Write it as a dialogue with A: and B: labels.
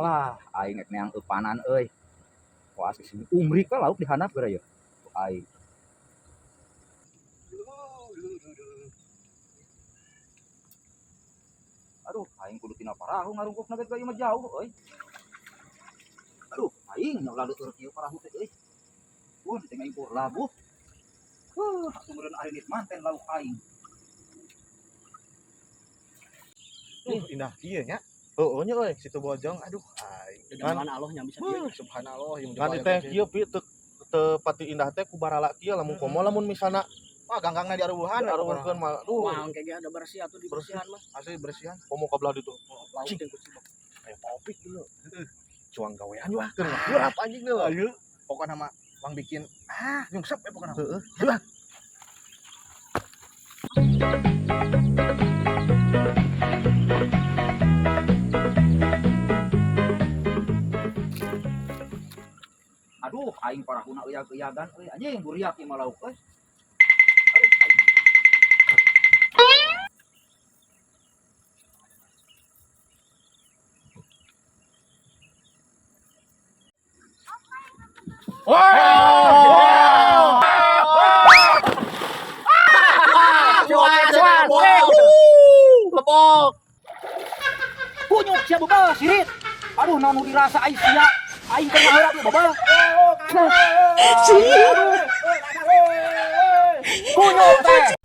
A: Alah, aing ngek neang eupanan euy. Wah, sing umri ka lauk dihandap gara ya. Aing. Aduh, aing kudu tina parahu ngarungkupna bet bae mah jauh euy. Aduh, aing nya ulah leueur kieu parahu teh euy. Pun teh aing pur labuh. Sumeureun areunit manten lauk aing.
B: Indah kieu nya. Heueuh nya euy situ Bojong. Aduh, aing.
C: Dengan Allah yang bisa kieu.
B: Subhanallah yang
D: Ngan teh kieu pi teu pati indah teh ku barala kieu lamun komo lamun misalna
B: ganggangna di arueuhan
D: arueukeun mah aduh
C: Wah, kayak ada bersih atuh di bersihan mah.
B: asli bersihan.
D: komo ka belah ditu.
C: Laut yang kucing.
D: Aya popik dulu. Cuang gawean wah
B: Keur
D: urap anjing deui.
B: ayeuna pokona mah Bang bikin nyungsep ya pokona.
D: Heeh.
A: Aduh, aing parahuna euyag-euyagan euy. Anjing buriak ieu mah lauk euy.
C: Lebok.
A: Kunyuk sia beubeus sirit. Aduh, naon nu dirasa aing sia. Aing keur ngaheurap ieu beubeus. Kunyuk teh.